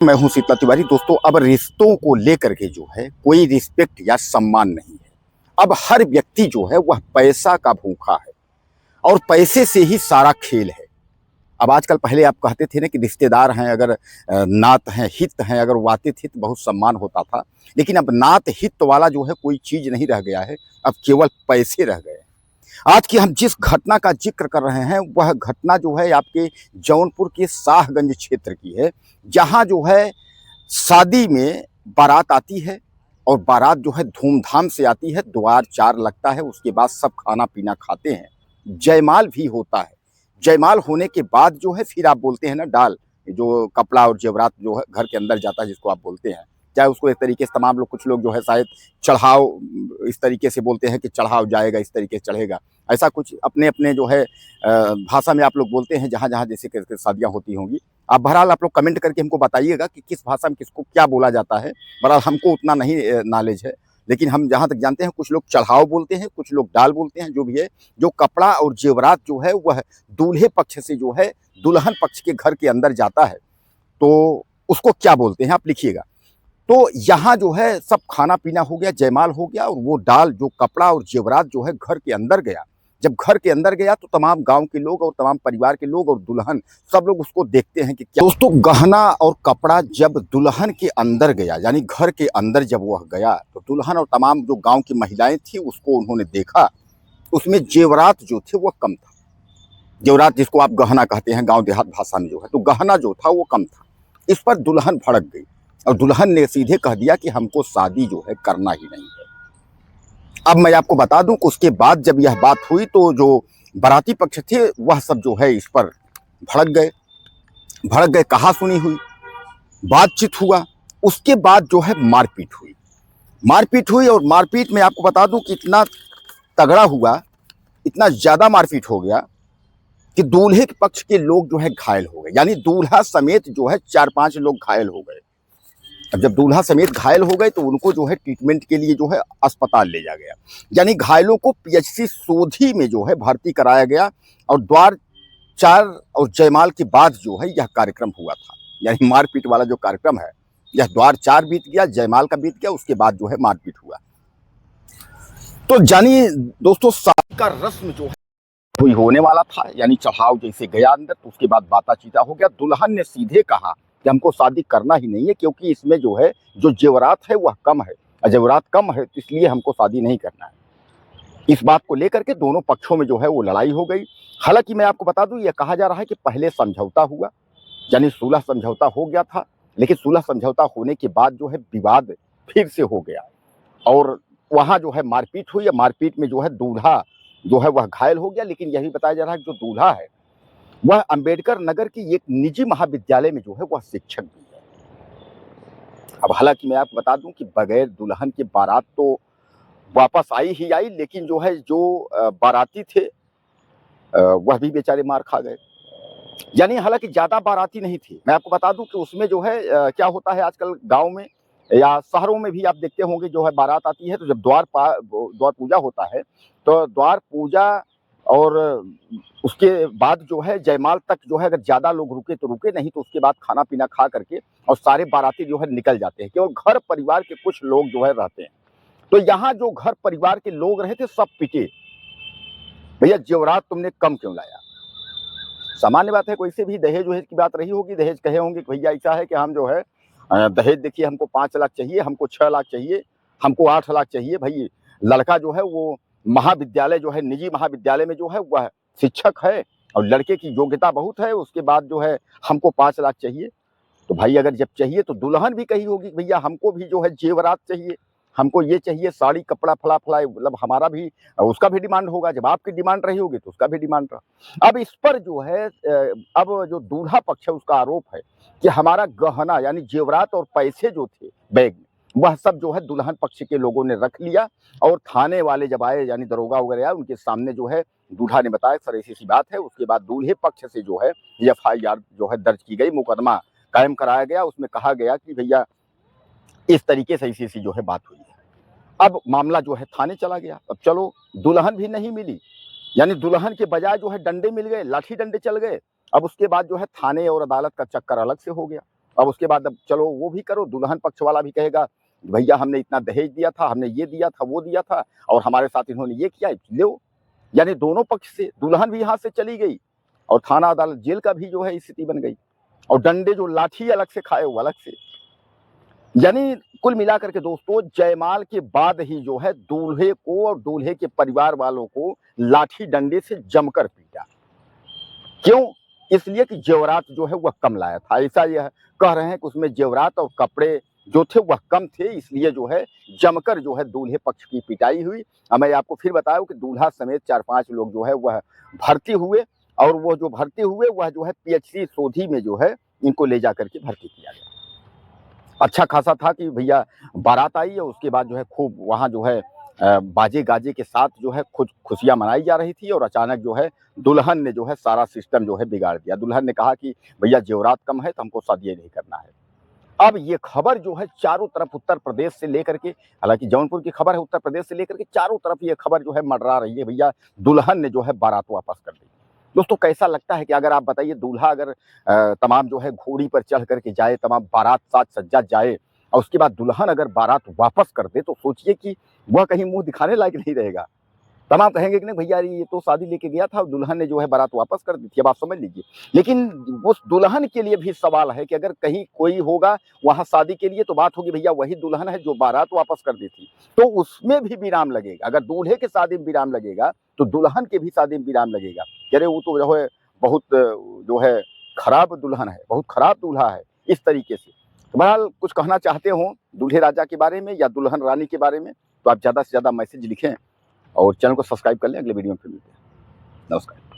मैं हूं शीतला तिवारी। दोस्तों, अब रिश्तों को लेकर के जो है कोई रिस्पेक्ट या सम्मान नहीं है। अब हर व्यक्ति जो है वह पैसा का भूखा है और पैसे से ही सारा खेल है। अब आजकल, पहले आप कहते थे ना कि रिश्तेदार हैं, अगर नात हैं, हित हैं, अगर वो आते थे तो बहुत सम्मान होता था। लेकिन अब नात हित वाला जो है कोई चीज नहीं रह गया है, अब केवल पैसे रह गए हैं। आज की हम जिस घटना का जिक्र कर रहे हैं वह घटना जो है आपके जौनपुर के शाहगंज क्षेत्र की है, जहां जो है शादी में बारात आती है और बारात जो है धूमधाम से आती है, द्वार चार लगता है, उसके बाद सब खाना पीना खाते हैं, जयमाल भी होता है। जयमाल होने के बाद जो है फिर आप बोलते हैं ना डाल, जो कपड़ा और जेवरात जो है घर के अंदर जाता है, जिसको आप बोलते हैं, चाहे उसको एक तरीके से तमाम लोग, कुछ लोग जो है शायद चढ़ाव इस तरीके से बोलते हैं कि चढ़ाव जाएगा, इस तरीके से चढ़ेगा, ऐसा कुछ अपने अपने जो है भाषा में आप लोग बोलते हैं, जहाँ जहाँ जैसे करके शादियाँ होती होंगी। आप बहरहाल आप लोग कमेंट करके हमको बताइएगा कि किस भाषा में किसको क्या बोला जाता है। बहरहाल हमको उतना नहीं नॉलेज है, लेकिन हम जहाँ तक जानते हैं कुछ लोग चढ़ाव बोलते हैं, कुछ लोग डाल बोलते हैं, जो भी है। जो कपड़ा और जेवरात जो है वह दूल्हे पक्ष से जो है दुल्हन पक्ष के घर के अंदर जाता है, तो उसको क्या बोलते हैं आप लिखिएगा। तो यहाँ जो है सब खाना पीना हो गया, जयमाल हो गया, और वो डाल जो कपड़ा और जेवरात जो है घर के अंदर गया। जब घर के अंदर गया तो तमाम गांव के लोग और तमाम परिवार के लोग और दुल्हन सब लोग उसको देखते हैं कि क्या। दोस्तों, गहना और कपड़ा जब दुल्हन के अंदर गया, यानी घर के अंदर जब वह गया, तो दुल्हन और तमाम जो गांव की महिलाएं थी उसको उन्होंने देखा। उसमें जेवरात जो थे वह कम था। जेवरात जिसको आप गहना कहते हैं गाँव देहात भाषा में जो है, तो गहना जो था वो कम था। इस पर दुल्हन भड़क गई और दुल्हन ने सीधे कह दिया कि हमको शादी जो है करना ही नहीं है। अब मैं आपको बता दूं कि उसके बाद जब यह बात हुई तो जो बाराती पक्ष थे वह सब जो है इस पर भड़क गए, कहा सुनी हुई, बातचीत हुआ। उसके बाद जो है मारपीट हुई और मारपीट में आपको बता दूं कि इतना तगड़ा हुआ, इतना ज्यादा मारपीट हो गया कि दूल्हे के पक्ष के लोग जो है घायल हो गए, यानी दूल्हा समेत जो है 4-5 लोग घायल हो गए। अब जब दूल्हा समेत घायल हो गए तो उनको जो है ट्रीटमेंट के लिए जो है अस्पताल ले जाया गया, यानी घायलों को पीएचसी सोधी में जो है भर्ती कराया गया। और द्वार चार और जयमाल के बाद जो है यह कार्यक्रम हुआ था, यानी मारपीट वाला जो कार्यक्रम है, यह द्वार चार बीत गया, जयमाल का बीत गया, उसके बाद जो है मारपीट हुआ। तो जानिए दोस्तों, शादी का रस्म जो है कोई होने वाला था, यानी चढ़ाव जैसे गया अंदर, तो उसके बाद बाता-चीता हो गया। दुल्हन ने सीधे कहा कि हमको शादी करना ही नहीं है, क्योंकि इसमें जो है जो जेवरात है वह कम है, जेवरात कम है, तो इसलिए हमको शादी नहीं करना है। इस बात को लेकर के दोनों पक्षों में जो है वो लड़ाई हो गई। हालांकि मैं आपको बता दूं, यह कहा जा रहा है कि पहले समझौता हुआ, यानी सुलह समझौता हो गया था, लेकिन सुलह समझौता होने के बाद जो है विवाद फिर से हो गया और वहां जो है मारपीट हुई। मारपीट में जो है दूल्हा जो है वह घायल हो गया। लेकिन यही बताया जा रहा है कि जो दूल्हा है वह अंबेडकर नगर की एक निजी महाविद्यालय में जो है वह शिक्षक भी है। अब हालांकि मैं आपको बता दूं कि बगैर दुल्हन के बारात तो वापस आई ही आई, लेकिन जो है जो बाराती थे वह भी बेचारे मार खा गए। यानी हालांकि ज्यादा बाराती नहीं थी। मैं आपको बता दूं कि उसमें जो है क्या होता है आजकल गांव में या शहरों में भी आप देखते होंगे, जो है बारात आती है तो जब द्वार पूजा होता है, तो द्वार पूजा और उसके बाद जो है जयमाल तक जो है अगर ज्यादा लोग रुके तो रुके, नहीं तो उसके बाद खाना पीना खा करके और सारे बाराती जो है निकल जाते हैं। केवल घर परिवार के कुछ लोग जो है रहते हैं। तो यहाँ जो घर परिवार के लोग रहे थे सब पिटे, भैया जेवरात तुमने कम क्यों लाया। सामान्य बात है, कोई से भी दहेज वहेज की बात रही होगी, दहेज कहे होंगे कि भैया ऐसा है कि हम जो है दहेज देखिए हमको 5 लाख चाहिए, हमको 6 लाख चाहिए, हमको 8 लाख चाहिए। भाई लड़का जो है वो महाविद्यालय जो है निजी महाविद्यालय में जो है वह शिक्षक है और लड़के की योग्यता बहुत है, उसके बाद जो है हमको 5 लाख चाहिए। तो भाई अगर जब चाहिए तो दुल्हन भी कही होगी भैया हमको भी जो है जेवरात चाहिए, हमको ये चाहिए, साड़ी कपड़ा फला फला, मतलब हमारा भी उसका भी डिमांड होगा। जब आपकी डिमांड रही होगी तो उसका भी डिमांड रहा। अब इस पर जो है अब जो दूल्हा पक्ष है उसका आरोप है कि हमारा गहना यानी जेवरात और पैसे जो थे बैग में, वह सब जो है दुल्हन पक्ष के लोगों ने रख लिया। और थाने वाले जब आए, यानी दरोगा वगैरह आए, उनके सामने जो है दूल्हा ने बताया सर ऐसी सी बात है। उसके बाद दूल्हे पक्ष से जो है FIR जो है दर्ज की गई, मुकदमा कायम कराया गया। उसमें कहा गया कि भैया इस तरीके से ऐसी जो है बात हुई है। अब मामला जो है थाने चला गया। अब चलो दुल्हन भी नहीं मिली, यानी दुल्हन के बजाय जो है डंडे मिल गए, लाठी डंडे चल गए। अब उसके बाद जो है थाने और अदालत का चक्कर अलग से हो गया। अब उसके बाद अब चलो वो भी करो, दुल्हन पक्ष वाला भी कहेगा भैया हमने इतना दहेज दिया था, हमने ये दिया था, वो दिया था और हमारे साथ इन्होंने ये किया, लो। यानी दोनों पक्ष से दुल्हन भी हाथ से चली गई और थाना अदालत जेल का भी जो है स्थिति बन गई, और डंडे जो लाठी अलग से खाए वो अलग से। यानी कुल मिलाकर के दोस्तों, जयमाल के बाद ही जो है दूल्हे को और दूल्हे के परिवार वालों को लाठी डंडे से जमकर पीटा। क्यों? इसलिए कि जेवरात जो है वह कम लाया था। ऐसा यह कह रहे हैं कि उसमें जेवरात और कपड़े जो थे वह कम थे, इसलिए जो है जमकर जो है दूल्हे पक्ष की पिटाई हुई। अब मैं आपको फिर बताऊं कि दूल्हा समेत 4-5 लोग जो है वह भर्ती हुए, और वो जो भर्ती हुए वह जो है पीएचसी सोधी में जो है इनको ले जाकर के भर्ती किया गया। अच्छा खासा था कि भैया बारात आई और उसके बाद जो है खूब वहाँ जो है बाजे गाजे के साथ जो है खुशियां मनाई जा रही थी, और अचानक जो है दुल्हन ने जो है सारा सिस्टम जो है बिगाड़ दिया। दुल्हन ने कहा कि भैया जेवरात कम है तो हमको शादी नहीं करना है। अब ये खबर जो है चारों तरफ उत्तर प्रदेश से लेकर के, हालांकि जौनपुर की खबर है, उत्तर प्रदेश से लेकर के चारों तरफ ये खबर जो है मंडरा रही है, भैया दुल्हन ने जो है बारात वापस कर दी। दोस्तों कैसा लगता है कि अगर आप बताइए दूल्हा अगर तमाम जो है घोड़ी पर चढ़ करके जाए, तमाम बारात साज सज्जा जाए, और उसके बाद दुल्हन अगर बारात वापस कर दे तो सोचिए कि वह कहीं मुंह दिखाने लायक नहीं रहेगा। तमाम कहेंगे कि नहीं भैया ये तो शादी लेके गया था, दुल्हन ने जो है बारात वापस कर दी थी, अब आप समझ लीजिए। लेकिन उस दुल्हन के लिए भी सवाल है कि अगर कहीं कोई होगा वहां शादी के लिए तो बात होगी भैया वही दुल्हन है जो बारात वापस कर दी थी, तो उसमें भी विराम लगेगा। अगर दूल्हे के शादी में विराम लगेगा तो दुल्हन के भी शादी में विराम लगेगा। अरे वो तो जो है बहुत जो है खराब दुल्हन है, बहुत खराब दूल्हा है, इस तरीके से। तो बहरहाल कुछ कहना चाहते हो दूल्हे राजा के बारे में या दुल्हन रानी के बारे में तो आप ज्यादा से ज्यादा मैसेज लिखें और चैनल को सब्सक्राइब कर लें। अगले वीडियो में फिर मिलते हैं। नमस्कार।